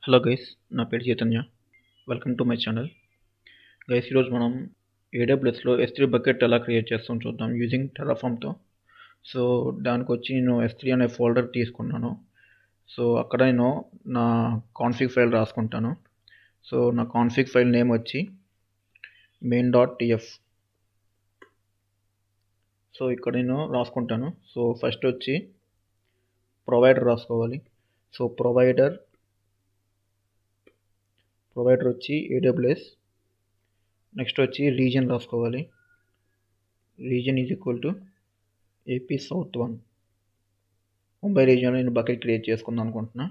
Hello guys, నా పేరు Chaitanya. Welcome to my channel. Guys, ఈరోజు మనం ఏడబ్ల్యూఎస్లో S3 బకెట్ ఎలా క్రియేట్ చేస్తాం చూద్దాం యూజింగ్ టెరాఫామ్తో. సో దానికి వచ్చి నేను S3 అనే ఫోల్డర్ తీసుకున్నాను. సో అక్కడ నేను నా కాన్ఫిగ్ ఫైల్ రాసుకుంటాను. సో నా కాన్ఫిగ్ ఫైల్ నేమ్ వచ్చి main.tf. సో ఇక్కడ నేను రాసుకుంటాను. సో ఫస్ట్ వచ్చి ప్రొవైడర్ రాసుకోవాలి. సో ప్రొవైడర్ వచ్చి AWS. నెక్స్ట్ వచ్చి రీజన్ రాసుకోవాలి. Region is equal to AP south 1. Mumbai రీజియన్లో నేను బకెట్ క్రియేట్ చేసుకుందాం అనుకుంటున్నా.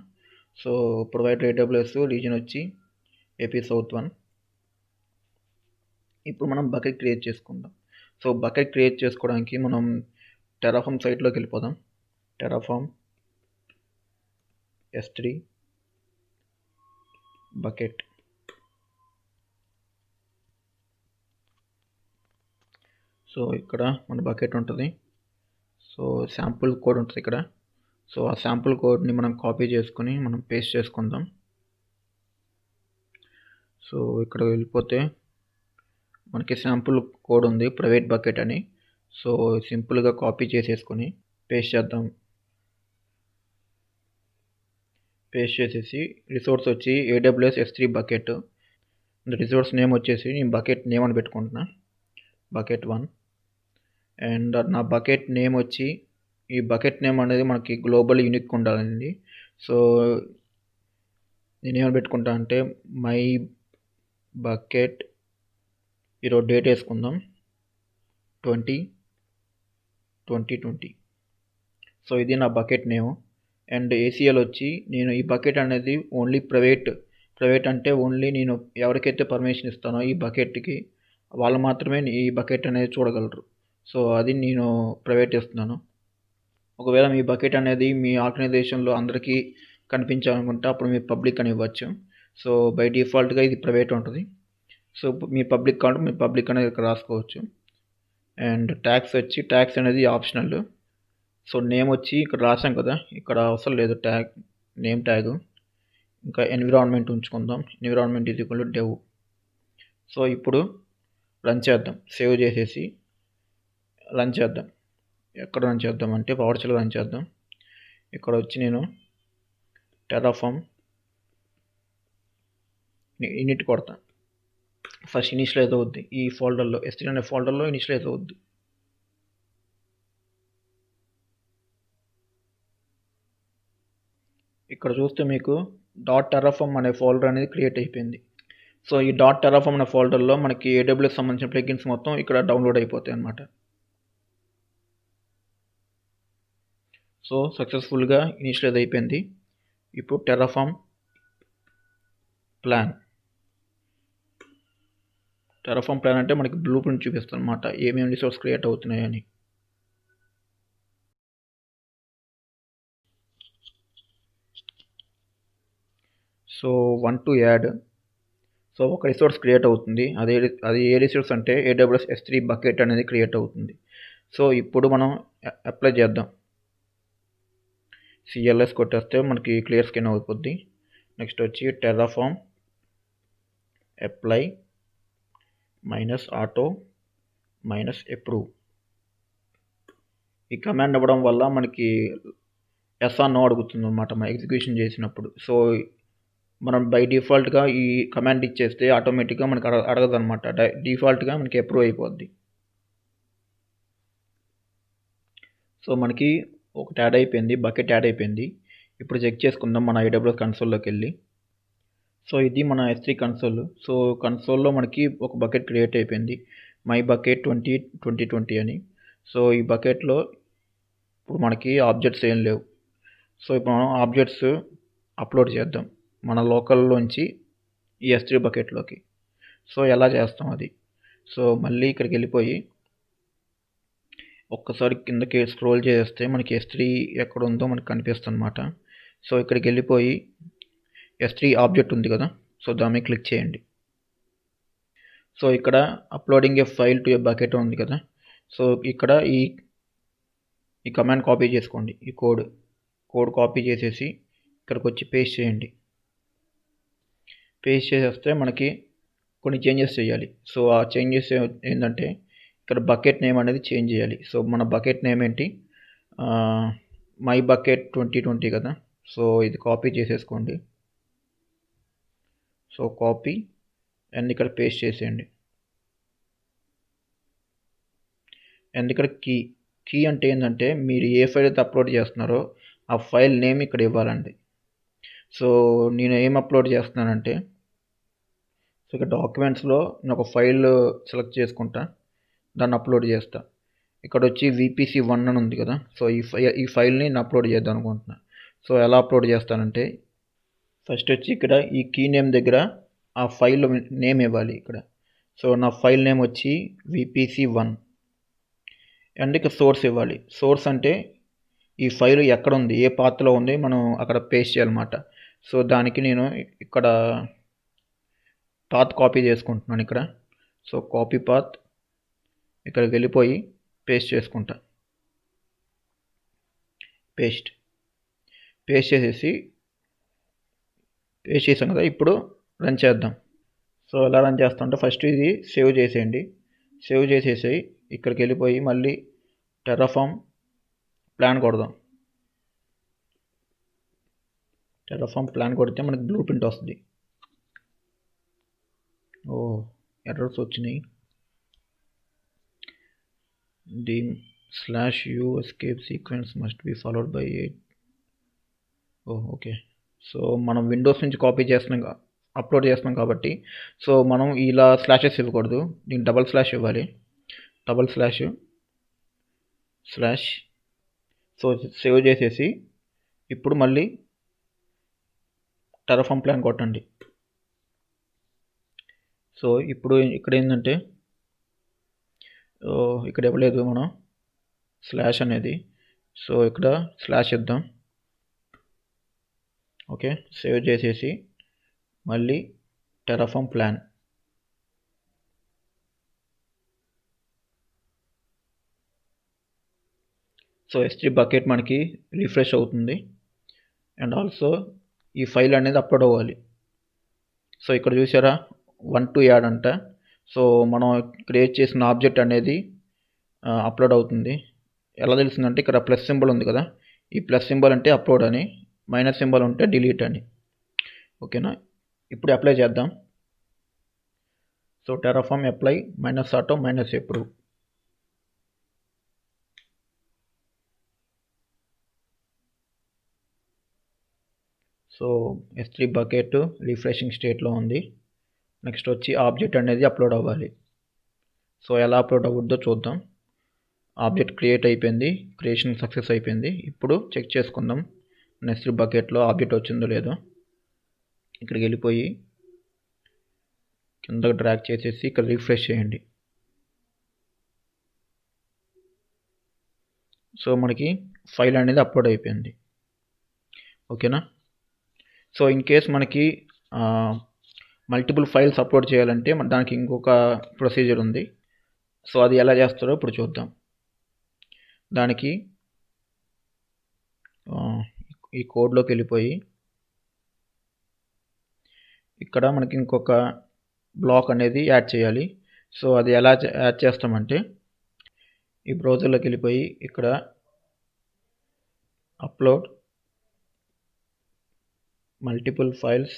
సో ప్రొవైడర్ AWS, రీజన్ వచ్చి ఏపీ సౌత్ 1. ఇప్పుడు మనం బకెట్ క్రియేట్ చేసుకుందాం. సో బకెట్ క్రియేట్ చేసుకోవడానికి మనం టెరాఫామ్ సైట్లోకి వెళ్ళిపోదాం. Terraform S3 bucket. సో ఇక్కడ మన బకెట్ ఉంటుంది. సో శాంపుల్ కోడ్ ఉంటుంది ఇక్కడ. సో ఆ శాంపుల్ కోడ్ని మనం కాపీ చేసుకొని మనం పేస్ట్ చేసుకుందాం. సో ఇక్కడ వెళ్ళిపోతే మనకి శాంపుల్ కోడ్ ఉంది, ప్రైవేట్ బకెట్ అని. సో సింపుల్గా కాపీ చేసేసుకొని పేస్ట్ చేద్దాం. పేస్ట్ చేసేసి రిసోర్స్ వచ్చి AWS S3 bucket. Resource name వచ్చేసి నేను బకెట్ నేమ్ అని పెట్టుకుంటున్నా, బకెట్ 1. అండ్ నా బకెట్ నేమ్ వచ్చి, ఈ బకెట్ నేమ్ అనేది మనకి గ్లోబల్ యూనిక్ ఉండాలండి. సో నేనేమని పెట్టుకుంటా అంటే మై బకెట్, ఈరోజు డేట్ వేసుకుందాం 20/20. సో ఇది నా బకెట్ నేమ్. అండ్ ACL వచ్చి నేను ఈ బకెట్ అనేది ఓన్లీ ప్రైవేట్ అంటే ఓన్లీ నేను ఎవరికైతే పర్మిషన్ ఇస్తానో ఈ బకెట్కి వాళ్ళు మాత్రమే ఈ బకెట్ అనేది చూడగలరు. సో అది నేను ప్రైవేట్ ఇస్తున్నాను. ఒకవేళ మీ బకెట్ అనేది మీ ఆర్గనైజేషన్లో అందరికీ కనిపించాలనుకుంటే అప్పుడు మీరు పబ్లిక్ అని ఇవ్వచ్చు. సో బై డిఫాల్ట్గా ఇది ప్రైవేట్ ఉంటుంది. సో మీ పబ్లిక్ కావాలి, మీ పబ్లిక్ అనేది ఇక్కడ రాసుకోవచ్చు. అండ్ ట్యాక్స్ అనేది ఆప్షనల్. సో నేమ్ వచ్చి ఇక్కడ రాసాం కదా, ఇక్కడ అవసరం లేదు నేమ్ ట్యాగ్. ఇంకా ఎన్విరాన్మెంట్ ఉంచుకుందాం, environment is equal to dev. So ఇప్పుడు రన్ చేద్దాం, సేవ్ చేసేసి రన్ చేద్దాం. ఎక్కడ రన్ చేద్దాం అంటే పవర్షెల్లో రన్ చేద్దాం. ఇక్కడ వచ్చి నేను టెరాఫామ్ ఇనిట్ కొడతాను. ఫస్ట్ ఇనిషియలైజ్ అవుద్ది ఈ ఫోల్డర్లో, S3 అనే ఫోల్డర్లో ఇనిషియలైజ్ అవుద్ది. ఇక్కడ చూస్తే మీకు .terraform అనే ఫోల్డర్ అనేది క్రియేట్ అయిపోయింది. సో ఈ .terraform అనే ఫోల్డర్లో మనకి AWS సంబంధించిన ప్లగిన్స్ మొత్తం ఇక్కడ డౌన్లోడ్ అయిపోతాయి అన్నమాట. సో సక్సెస్ఫుల్గా ఇనిషియలైజ్ అయిపోయింది. ఇప్పుడు టెరాఫామ్ ప్లాన్ అంటే మనకి బ్లూ ప్రింట్ చూపిస్తుంది అన్నమాట, ఏమేమి రిసోర్స్ క్రియేట్ అవుతున్నాయని. So 1 to add. సో ఒక రిసోర్స్ క్రియేట్ అవుతుంది, అది ఏ రిసోర్స్ అంటే AWS S3 బకెట్ అనేది క్రియేట్ అవుతుంది. సో ఇప్పుడు మనం అప్లై చేద్దాం. CLS కొట్టేస్తే మనకి క్లియర్ స్కాన్ అవుతుంది. నెక్స్ట్ వచ్చి టెరాఫామ్ అప్లై -auto -approve. ఈ కమాండ్ అవ్వడం వల్ల మనకి ఎస్ ఆర్ నో అడుగుతుంది అన్నమాట మనం ఎగ్జిక్యూషన్ చేసినప్పుడు. సో మనం బై డిఫాల్ట్గా ఈ కమాండ్ ఇచ్చేస్తే ఆటోమేటిక్గా మనకి అడగదు అనమాట, డిఫాల్ట్గా మనకి అప్రూవ్ అయిపోద్ది. సో మనకి ఒకటి యాడ్ అయిపోయింది, బకెట్ యాడ్ అయిపోయింది. ఇప్పుడు చెక్ చేసుకుందాం మన AWS కన్సోల్లోకి వెళ్ళి. సో ఇది మన S3 కన్సోల్. సో కన్సోల్లో మనకి ఒక బకెట్ క్రియేట్ అయిపోయింది, మై బకెట్ 20/20 అని. సో ఈ బకెట్లో ఇప్పుడు మనకి ఆబ్జెక్ట్స్ ఏం లేవు. సో ఇప్పుడు మనం ఆబ్జెక్ట్స్ అప్లోడ్ చేద్దాం మన లోకల్లోంచి ఈ S3 బకెట్లోకి. సో ఎలా చేస్తాం అది. సో మళ్ళీ ఇక్కడికి వెళ్ళిపోయి ఒక్కసారి కిందకి స్క్రోల్ చేస్తే మనకి S3 ఎక్కడ ఉందో మనకు కనిపిస్తుంది అన్నమాట. సో ఇక్కడికి వెళ్ళిపోయి S3 ఆబ్జెక్ట్ ఉంది కదా, సో దాని మీద క్లిక్ చేయండి. సో ఇక్కడ uploading A file to A bucket ఉంది కదా, సో ఇక్కడ ఈ కమాండ్ కాపీ చేసుకోండి. ఈ కోడ్ కాపీ చేసేసి ఇక్కడికి వచ్చి పేస్ట్ చేయండి. పేస్ట్ చేసేస్తే మనకి కొన్ని చేంజెస్ చేయాలి. సో ఆ చేంజెస్ ఏంటంటే ఇక్కడ బకెట్ నేమ్ అనేది చేంజ్ చేయాలి. సో మన బకెట్ నేమ్ ఏంటి, మై బకెట్ 2020 కదా. సో ఇది కాపీ చేసేసుకోండి. సో కాపీ అండ్ ఇక్కడ పేస్ట్ చేసేయండి. అండ్ ఇక్కడ కీ అంటే ఏంటంటే మీరు ఏ ఫైల్ అయితే అప్లోడ్ చేస్తున్నారో ఆ ఫైల్ నేమ్ ఇక్కడ ఇవ్వాలండి. సో నేను ఏం అప్లోడ్ చేస్తున్నానంటే, సో ఇక్కడ డాక్యుమెంట్స్లో నేను ఒక ఫైల్ సెలెక్ట్ చేసుకుంటా, దాన్ని అప్లోడ్ చేస్తా. ఇక్కడ వచ్చి VPC1 అని ఉంది కదా. సో ఈ ఫైల్ని నేను అప్లోడ్ చేద్దాం అనుకుంటున్నా. సో ఎలా అప్లోడ్ చేస్తానంటే, ఫస్ట్ వచ్చి ఇక్కడ ఈ కీ నేమ్ దగ్గర ఆ ఫైల్ నేమ్ ఇవ్వాలి ఇక్కడ. సో నా ఫైల్ నేమ్ వచ్చి VPC1 అండ్ ఇక సోర్స్ ఇవ్వాలి. సోర్స్ అంటే ఈ ఫైల్ ఎక్కడ ఉంది, ఏ పాత్లో ఉంది, మనం అక్కడ పేస్ట్ చేయాలన్నమాట. సో దానికి నేను ఇక్కడ పాత్ కాపీ చేసుకుంటున్నాను ఇక్కడ. సో కాపీ పాత్ ఇక్కడికి వెళ్ళిపోయి పేస్ట్ చేసుకుంటా. పేస్ట్ చేసాం కదా. ఇప్పుడు రన్ చేద్దాం. సో ఎలా రన్ చేస్తామంటే ఫస్ట్ ఇది సేవ్ చేసేయండి. సేవ్ చేసేసి ఇక్కడికి వెళ్ళిపోయి మళ్ళీ టెర్రాఫామ్ ప్లాన్ కొడదాం. టెర్రాఫామ్ ప్లాన్ కొడితే మనకి బ్లూ ప్రింట్ వస్తుంది. ఓ ఎర్రర్స్ వచ్చినాయి. The /u escape sequence must be followed by 8. Okay. So మనం విండోస్ నుంచి కాపీ చేస్తున్నాం, అప్లోడ్ చేస్తున్నాం కాబట్టి సో మనం ఇలా స్లాషెస్ ఇవ్వకూడదు, దీనికి డబల్ స్లాష్ ఇవ్వాలి. Double slash. సో సేవ్ చేసేసి ఇప్పుడు మళ్ళీ టెర్రాఫామ్ ప్లాన్ కొట్టండి. సో ఇప్పుడు ఇక్కడ ఏంటంటే ఇక్కడ ఇవ్వలేదు మనం స్లాష్ అనేది. సో ఇక్కడ స్లాష్ ఇద్దాం. ఓకే. సేవ్ చేసేసి మళ్ళీ Terraform plan. So S3 bucket మనకి రిఫ్రెష్ అవుతుంది అండ్ ఆల్సో ఈ ఫైల్ అనేది అప్లోడ్ అవ్వాలి. సో ఇక్కడ చూసారా 1 to యాడ్ అంట. సో మనం క్రియేట్ చేసిన ఆబ్జెక్ట్ అనేది అప్లోడ్ అవుతుంది. ఎలా తెలుస్తుందంటే ఇక్కడ ప్లస్ సింబల్ ఉంది కదా, ఈ ప్లస్ సింబల్ అంటే అప్లోడ్ అని, మైనస్ సింబల్ ఉంటే డిలీట్ అని. ఓకేనా. ఇప్పుడు అప్లై చేద్దాం. So Terraform apply -auto -approve. So S3 bucket refreshing స్టేట్లో ఉంది. నెక్స్ట్ వచ్చి ఆబ్జెక్ట్ అనేది అప్లోడ్ అవ్వాలి. సో ఎలా అప్లోడ్ అవ్వద్దో చూద్దాం. ఆబ్జెక్ట్ క్రియేట్ అయిపోయింది, క్రియేషన్ సక్సెస్ అయిపోయింది. ఇప్పుడు చెక్ చేసుకుందాం S3 బకెట్లో ఆబ్జెక్ట్ వచ్చిందో లేదో. ఇక్కడికి వెళ్ళిపోయి కిందకి డ్రాగ్ చేసేసి ఇక్కడ రిఫ్రెష్ చేయండి. సో మనకి ఫైల్ అనేది అప్లోడ్ అయిపోయింది. ఓకేనా. సో ఇన్ కేస్ మనకి మల్టిపుల్ ఫైల్స్ అప్లోడ్ చేయాలంటే దానికి ఇంకొక ప్రొసీజర్ ఉంది. సో అది ఎలా చేస్తారో ఇప్పుడు చూద్దాం. దానికి ఈ కోడ్లోకి వెళ్ళిపోయి ఇక్కడ మనకి ఇంకొక బ్లాక్ అనేది యాడ్ చేయాలి. సో అది ఎలా యాడ్ చేస్తామంటే ఈ బ్రౌజర్లోకి వెళ్ళిపోయి ఇక్కడ upload multiple files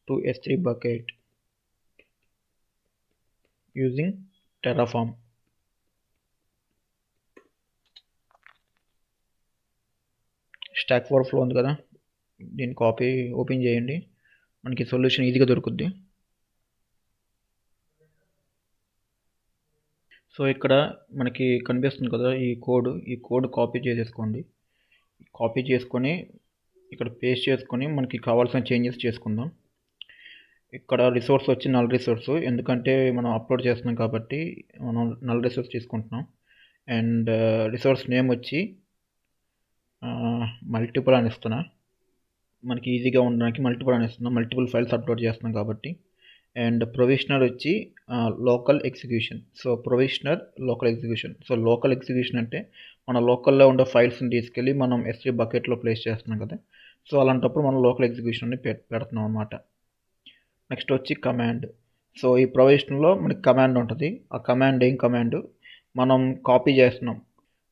to S3 bucket using Terraform. Stack Overflow ఉంది కదా, దీన్ని కాపీ ఓపెన్ చేయండి, మనకి సొల్యూషన్ ఈజీగా దొరుకుద్ది. సో ఇక్కడ మనకి కనిపిస్తుంది కదా ఈ కోడ్ కాపీ చేసేసుకోండి. కాపీ చేసుకొని ఇక్కడ పేస్ట్ చేసుకొని మనకి కావాల్సిన చేంజెస్ చేసుకుందాం. ఇక్కడ రిసోర్స్ వచ్చి నల్ రిసోర్స్, ఎందుకంటే మనం అప్లోడ్ చేస్తున్నాం కాబట్టి మనం నల్ రిసోర్స్ తీసుకుంటున్నాం. అండ్ రిసోర్స్ నేమ్ వచ్చి మల్టిపుల్ అని ఇస్తున్నా, మనకి ఈజీగా ఉండడానికి మల్టిపుల్ అని ఇస్తున్నాం, మల్టిపుల్ ఫైల్స్ అప్లోడ్ చేస్తున్నాం కాబట్టి. అండ్ ప్రొవిజనర్ వచ్చి local execution. So provisioner local execution. So local execution అంటే మన లోకల్లో ఉండే ఫైల్స్ని తీసుకెళ్ళి మనం S3 బకెట్లో ప్లేస్ చేస్తున్నాం కదా. సో అలాంటప్పుడు మనం లోకల్ ఎగ్జిక్యూషన్ని పెడుతున్నాం అనమాట. నెక్స్ట్ వచ్చి కమాండ్. సో ఈ ప్రొవిజన్లో మనకి కమాండ్ ఉంటుంది. ఆ కమాండ్ ఏం కమాండ్ మనం కాపీ చేస్తున్నాం,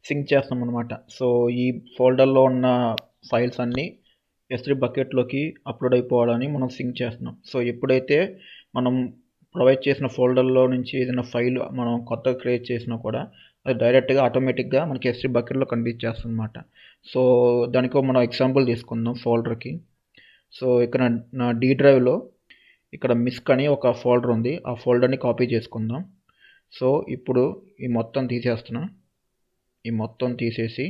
సింక్ చేస్తాం అనమాట. సో ఈ ఫోల్డర్లో ఉన్న ఫైల్స్ అన్నీ S3 బకెట్లోకి అప్లోడ్ అయిపోవాలని మనం సింక్ చేస్తున్నాం. సో ఎప్పుడైతే మనం ప్రొవైడ్ చేసిన ఫోల్డర్లో నుంచి ఏదైనా ఫైల్ మనం కొత్తగా క్రియేట్ చేసినా కూడా అది డైరెక్ట్గా ఆటోమేటిక్గా మనకి S3 బకెట్లో కనిపించేస్తుంది అనమాట. సో దానికి మనం ఎగ్జాంపుల్ తీసుకుందాం ఫోల్డర్కి. సో ఇక్కడ నా D డ్రైవ్లో ఇక్కడ మిస్క్ అని ఒక ఫోల్డర్ ఉంది. ఆ ఫోల్డర్ని కాపీ చేసుకుందాం. సో ఇప్పుడు ఈ మొత్తం తీసేస్తున్నా. ఈ మొత్తం తీసేసి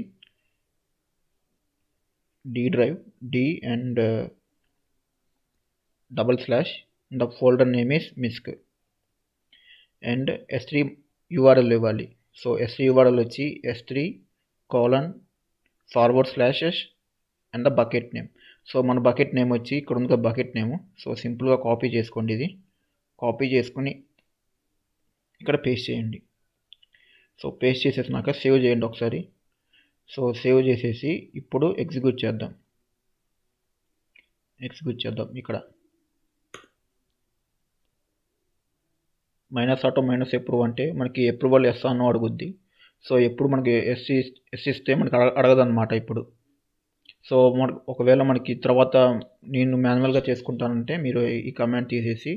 D drive D and / the folder name is MISC and S3 URL ఇవ్వాలి. సో S3 URL వచ్చి S3:/ and the bucket name. So మన బకెట్ నేమ్ వచ్చి ఇక్కడ ఉంది బకెట్ నేమ్. సో సింపుల్గా కాపీ చేసుకోండి. ఇది కాపీ చేసుకుని ఇక్కడ పేస్ట్ చేయండి. సో పేస్ట్ చేసేసినాక సేవ్ చేయండి ఒకసారి. సో సేవ్ చేసేసి ఇప్పుడు ఎగ్జిక్యూట్ చేద్దాం. ఇక్కడ -auto -approve అంటే మనకి అప్రూవల్ ఎస్ అన్నో అడుగుద్ది. సో ఎప్పుడు మనకి ఎస్ ఇస్తే మనకి అడగదన్నమాట ఇప్పుడు. సో ఒకవేళ మనకి తర్వాత నేను మాన్యువల్గా చేసుకుంటానంటే మీరు ఈ కమాండ్ తీసేసి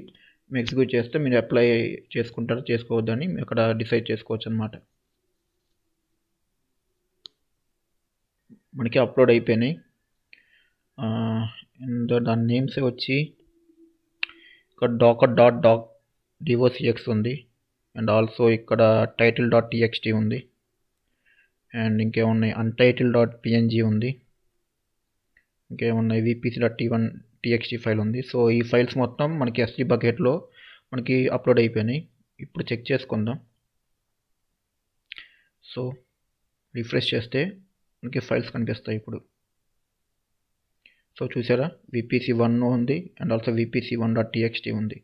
మీరు ఎగ్జిక్యూట్ చేస్తే మీరు అప్లై చేసుకుంటారో చేసుకోవద్దని అక్కడ డిసైడ్ చేసుకోవచ్చు అనమాట. మనకి అప్లోడ్ అయిపోయినాయి. అండ్ దాని నేమ్స్ వచ్చి ఇక్కడ docker.docx ఉంది. అండ్ ఆల్సో ఇక్కడ title.txt ఉంది. అండ్ ఇంకేమున్నాయి untitled.png ఉంది. ఇంకేమున్నాయి vpc.txt ఫైల్ ఉంది. సో ఈ ఫైల్స్ మొత్తం మనకి S3 బకెట్లో మనకి అప్లోడ్ అయిపోయినాయి. ఇప్పుడు చెక్ చేసుకుందాం. సో రిఫ్రెష్ చేస్తే మనకి ఫైల్స్ కనిపిస్తాయి ఇప్పుడు. సో చూసారా vpc1 ఉంది అండ్ ఆల్సో vpc1.txt ఉంది.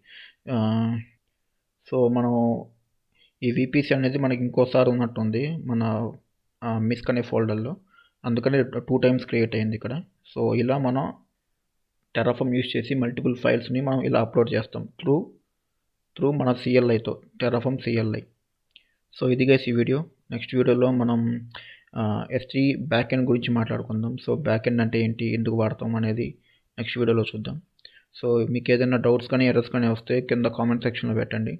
సో మనం ఈ vpc అనేది మనకి ఇంకోసారి ఉన్నట్టుంది మన మిస్క్ అనే ఫోల్డర్లో, అందుకని 2 times క్రియేట్ అయింది ఇక్కడ. సో ఇలా మనం టెర్రాఫార్మ్ యూజ్ చేసి మల్టిపుల్ ఫైల్స్ని మనం ఇలా అప్లోడ్ చేస్తాం త్రూ మన CLIతో, టెర్రాఫార్మ్ CLI. సో ఇది గైస్ ఈ వీడియో. నెక్స్ట్ వీడియోలో మనం S3 బ్యాక్ ఎండ్ గురించి మాట్లాడుకుందాం. సో బ్యాక్ ఎండ్ అంటే ఏంటి, ఎందుకు వాడతాం అనేది నెక్స్ట్ వీడియోలో చూద్దాం. సో మీకు ఏదైనా డౌట్స్ కానీ ఎర్రర్స్ కానీ వస్తే కింద కామెంట్ సెక్షన్లో పెట్టండి.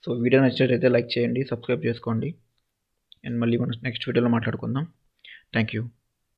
సో వీడియో నచ్చినట్లయితే లైక్ చేయండి, సబ్స్క్రైబ్ చేసుకోండి. అండ్ మళ్ళీ మనం నెక్స్ట్ వీడియోలో మాట్లాడుకుందాం. Thank you.